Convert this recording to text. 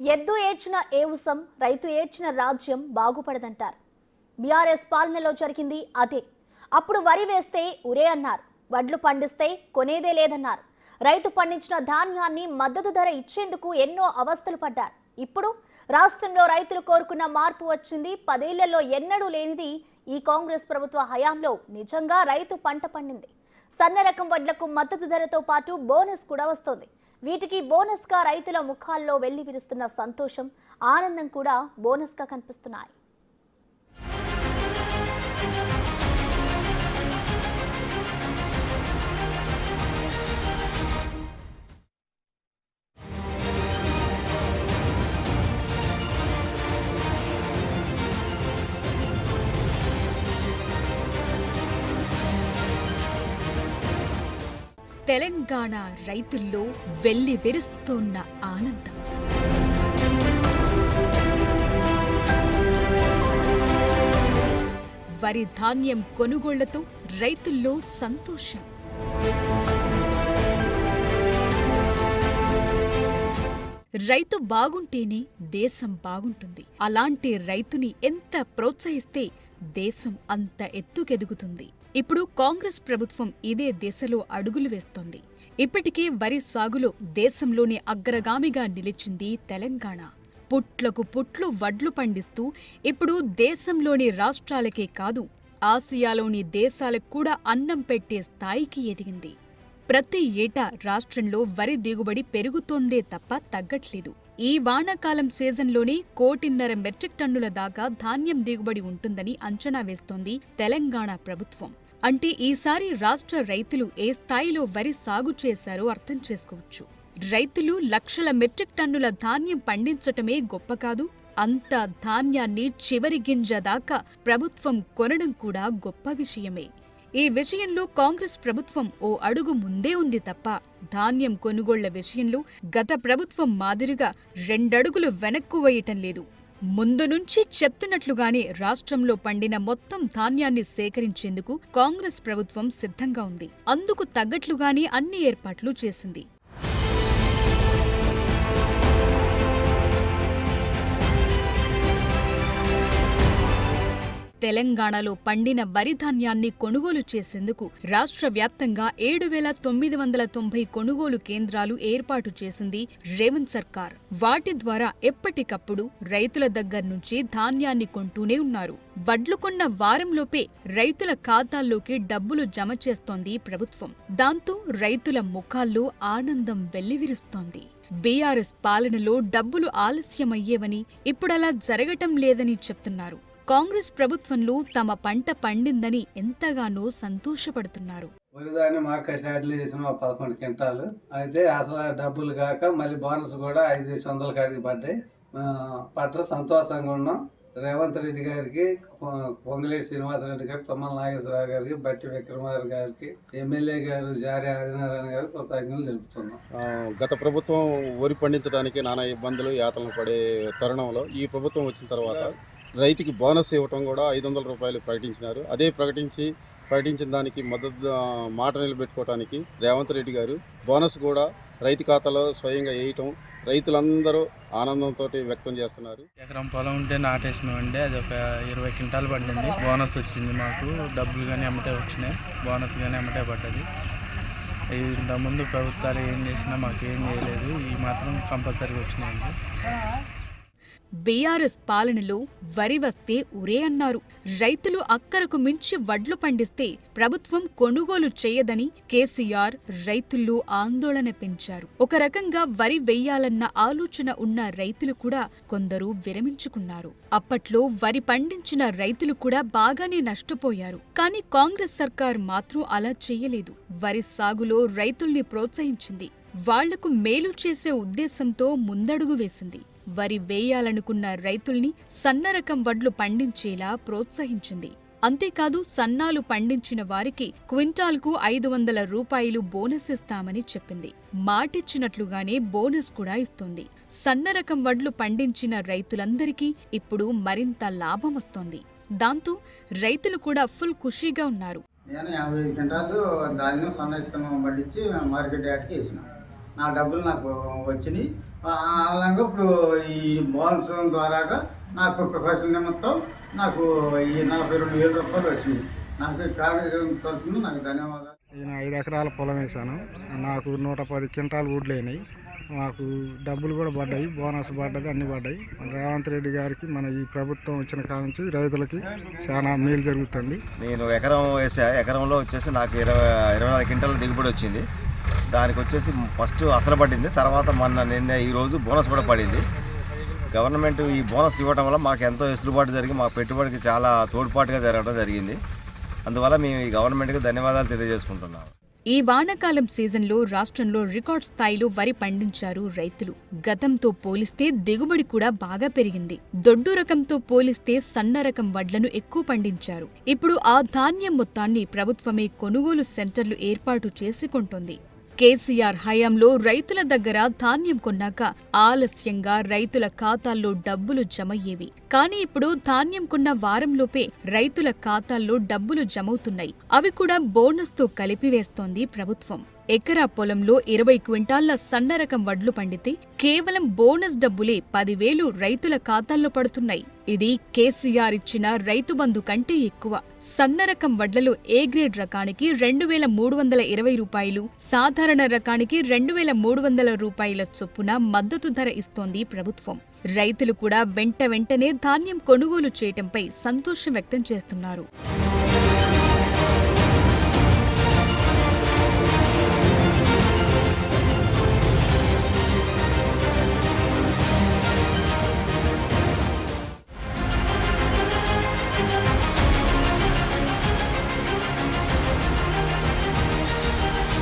ఎద్దు ఏడ్చిన ఏవుసం రైతు ఏడ్చిన రాజ్యం బాగుపడదంటారు. బీఆర్ఎస్ పాలనలో జరిగింది అదే. అప్పుడు వరి వేస్తే ఉరే అన్నారు, వడ్లు పండిస్తే కొనేదే లేదన్నారు. రైతు పండించిన ధాన్యాన్ని మద్దతు ధర ఇచ్చేందుకు ఎన్నో అవస్థలు పడ్డారు. ఇప్పుడు రాష్ట్రంలో రైతులు కోరుకున్న మార్పు వచ్చింది. 10 ఏళ్లలో ఎన్నడూ లేనిది ఈ కాంగ్రెస్ ప్రభుత్వ హయాంలో నిజంగా రైతు పంట పండింది. సన్న రకం వడ్లకు మద్దతు ధరతో పాటు బోనస్ కూడా వస్తోంది. వీటికి బోనస్ గా రైతుల ముఖాల్లో వెళ్లి విరుస్తున్న సంతోషం, ఆనందం కూడా బోనస్ గా కనిపిస్తున్నాయి. తెలంగాణ రైతుల్లో వెల్లి విరుస్తోన్న ఆనందం. వరి ధాన్యం కొనుగోళ్లతో రైతుల్లో సంతోషం. రైతు బాగుంటేనే దేశం బాగుంటుంది. అలాంటి రైతుని ఎంత ప్రోత్సహిస్తే దేశం అంత ఎత్తుకెదుగుతుంది. ఇప్పుడు కాంగ్రెస్ ప్రభుత్వం ఇదే దిశలో అడుగులు వేస్తోంది. ఇప్పటికే వరి సాగులో దేశంలోనే అగ్రగామిగా నిలిచింది తెలంగాణ. పుట్లకు పుట్లు వడ్లు పండిస్తూ ఇప్పుడు దేశంలోని రాష్ట్రాలకే కాదు, ఆసియాలోని దేశాలకు కూడా అన్నం పెట్టే స్థాయికి ఎదిగింది. ప్రతి ఏటా రాష్ట్రంలో వరి దిగుబడి పెరుగుతోందే తప్ప తగ్గట్లేదు. ఈ వానాకాలం సీజన్లోనే 1,50,00,000 మెట్రిక్ టన్నుల దాకా ధాన్యం దిగుబడి ఉంటుందని అంచనా వేస్తోంది తెలంగాణ ప్రభుత్వం. అంటే ఈసారి రాష్ట్ర రైతులు ఏ స్థాయిలో వరి సాగు చేశారో అర్థం చేసుకోవచ్చు. రైతులు లక్షల మెట్రిక్ టన్నుల ధాన్యం పండించటమే గొప్ప కాదు, అంత ధాన్యాన్ని చివరి గింజ దాకా ప్రభుత్వం కొనడం కూడా గొప్ప విషయమే. ఈ విషయంలో కాంగ్రెస్ ప్రభుత్వం ఓ అడుగు ముందే ఉంది తప్ప ధాన్యం కొనుగోళ్ల విషయంలో గత ప్రభుత్వం మాదిరిగా 2 అడుగులు వెనక్కు వేయటం లేదు. ముందు నుంచి చెప్తున్నట్లుగానే రాష్ట్రంలో పండిన మొత్తం ధాన్యాన్ని సేకరించేందుకు కాంగ్రెస్ ప్రభుత్వం సిద్ధంగా ఉంది. అందుకు తగ్గట్లుగానే అన్ని ఏర్పాట్లు చేసింది. తెలంగాణలో పండిన వరి ధాన్యాన్ని కొనుగోలు చేసేందుకు రాష్ట్ర వ్యాప్తంగా 7,990 కొనుగోలు కేంద్రాలు ఏర్పాటు చేసింది రేవంత్ సర్కార్. వాటి ద్వారా ఎప్పటికప్పుడు రైతుల దగ్గర్నుంచి ధాన్యాన్ని కొంటూనే ఉన్నారు. వడ్లు కొన్న వారంలోపే రైతుల ఖాతాల్లోకి డబ్బులు జమ చేస్తోంది ప్రభుత్వం. దాంతో రైతుల ముఖాల్లో ఆనందం వెల్లివిరుస్తోంది. బీఆర్ఎస్ పాలనలో డబ్బులు ఆలస్యమయ్యేవని, ఇప్పుడలా జరగటం లేదని చెప్తున్నారు. కాంగ్రెస్ ప్రభుత్వంలో తమ పంట పండిందని ఎంతగానో సంతోషపడుతున్నారు. వరిదాన్ని మార్కెట్ యార్డ్లు చేసిన 11 క్వింటాలు అయితే అసలు డబ్బులు కాక మళ్ళీ బోనస్ కూడా 500 కాడికి పడ్డ సంతోషంగా ఉన్నాం. రేవంత్ రెడ్డి గారికి, పొంగులేటి శ్రీనివాసరెడ్డి గారికి, తుమ్మల నాగేశ్వరరావు గారికి, బట్టి విక్రమార్ గారికి, ఎమ్మెల్యే గారు జారీ ఆదినారాయణ గారు కృతజ్ఞతలు తెలుపుతున్నాం. గత ప్రభుత్వం వరి పండించడానికి నానా ఇబ్బందులు యాతనలు పడే తరుణంలో ఈ ప్రభుత్వం వచ్చిన తర్వాత రైతుకి బోనస్ ఇవ్వటం కూడా 500 రూపాయలు ప్రకటించినారు. అదే ప్రకటించిన దానికి మద్దతు మాట నిలబెట్టుకోవడానికి రేవంత్ రెడ్డి గారు బోనస్ కూడా రైతు ఖాతాలో స్వయంగా వేయటం రైతులందరూ ఆనందంతో వ్యక్తం చేస్తున్నారు. ఎకరం పొలం ఉంటే నాటేసినామండి, అది ఒక 20 క్వింటాలు పడింది. బోనస్ వచ్చింది, మాకు డబ్బులు కానీ అమ్మటే వచ్చినాయి, బోనస్ కానీ అమ్మటే పడ్డది. ఇంతకుముందు ప్రభుత్వాలు ఏం చేసినా మాకు ఏం చేయలేదు, ఈ మాత్రం కంపల్సరీగా వచ్చినాయండి. బీఆర్ఎస్ పాలనలో వరి వస్తే ఉరే అన్నారు. రైతులు అక్కరకు మించి వడ్లు పండిస్తే ప్రభుత్వం కొనుగోలు చేయదని కేసీఆర్ రైతుల్లో ఆందోళన పెంచారు. ఒక రకంగా వరి వెయ్యాలన్న ఆలోచన ఉన్న రైతులు కూడా కొందరు విరమించుకున్నారు. అప్పట్లో వరి పండించిన రైతులు కూడా బాగానే నష్టపోయారు. కానీ కాంగ్రెస్ సర్కార్ మాత్రం అలా చేయలేదు. వరి సాగులో రైతుల్ని ప్రోత్సహించింది. వాళ్లకు మేలు చేసే ఉద్దేశంతో ముందడుగు వేసింది. వరి వేయాలనుకున్న రైతుల్ని సన్నరకం వడ్లు పండించేలా ప్రోత్సహించింది. అంతేకాదు, సన్నాలు పండించిన వారికి క్వింటాల్కు 500 రూపాయలు బోనస్ ఇస్తామని చెప్పింది. మాటిచ్చినట్లుగానే బోనస్ కూడా ఇస్తోంది. సన్నరకం వడ్లు పండించిన రైతులందరికీ ఇప్పుడు మరింత లాభం వస్తోంది. దాంతో రైతులు కూడా ఫుల్ ఖుషీగా ఉన్నారు. నేను 50 క్వింటాలు ధాన్యం సన్న విత్తనం పండించి మార్కెట్ యార్డ్కి వేసిన. నా డబ్బులు నాకు వచ్చినాయి. అలాగే ఇప్పుడు ఈ బోనస్ ద్వారాగా నాకు ఖర్చుల నిమిత్తం నాకు ఈ 42,000 రూపాయలు వచ్చినాయి. నాకు కాంగ్రెస్ తరఫున నాకు ధన్యవాదాలు. నేను 5 ఎకరాల పొలం వేసాను. నాకు 110 క్వింటాలు వడ్లు అయినాయి. మాకు డబ్బులు కూడా పడ్డాయి, బోనస్ పడ్డది, అన్ని పడ్డాయి. రేవంత్ రెడ్డి గారికి మన ఈ ప్రభుత్వం వచ్చిన కాడ నుంచి రైతులకి చాలా మేలు జరుగుతుంది. నేను ఎకరం వేసా, ఎకరంలో వచ్చేసి నాకు 24 క్వింటాల దిగుబడి వచ్చింది. దానికి వచ్చేసి ఫస్ట్ అసలు పడింది, తర్వాత నిన్న ఈరోజు బోనస్ కూడా పడింది. గవర్నమెంట్ ఈ బోనస్ ఇవ్వడం వల్ల మాకు ఎంతో వెసులుబాటు జరిగి మా పెట్టుబడికి చాలా తోడ్పాటుగా జరగడం జరిగింది. అందువల్ల మేము ఈ గవర్నమెంట్కి ధన్యవాదాలు తెలియజేసుకుంటున్నాము. ఈ వానాకాలం సీజన్లో రాష్ట్రంలో రికార్డ్ స్థాయిలో వరి పండించారు రైతులు. గతంతో పోలిస్తే దిగుబడి కూడా బాగా పెరిగింది. దొడ్డు రకంతో పోలిస్తే సన్న రకం వడ్లను ఎక్కువ పండించారు. ఇప్పుడు ఆ ధాన్యం మొత్తాన్ని ప్రభుత్వమే కొనుగోలు సెంటర్లు ఏర్పాటు చేసుకుంటోంది. కేసీఆర్ హయాంలో రైతుల దగ్గర ధాన్యం కొన్నాక ఆలస్యంగా రైతుల ఖాతాల్లో డబ్బులు జమయ్యేవి. కానీ ఇప్పుడు ధాన్యం కొన్న వారంలోపే రైతుల ఖాతాల్లో డబ్బులు జమవుతున్నాయి. అవి కూడా బోనస్తో కలిపివేస్తోంది ప్రభుత్వం. ఎకరా పొలంలో 20 క్వింటాళ్ల సన్నరకం వడ్లు పండితే కేవలం బోనస్ డబ్బులే 10,000 రైతుల ఖాతాల్లో పడుతున్నాయి. ఇది కేసీఆర్ ఇచ్చిన రైతు బంధు కంటే ఎక్కువ. సన్నరకం వడ్లలో ఏ గ్రేడ్ రకానికి 2,320 రూపాయలు, సాధారణ రకానికి 2,300 రూపాయల చొప్పున మద్దతు ధర ఇస్తోంది ప్రభుత్వం. రైతులు కూడా వెంటనే ధాన్యం కొనుగోలు చేయటంపై సంతోషం వ్యక్తం చేస్తున్నారు.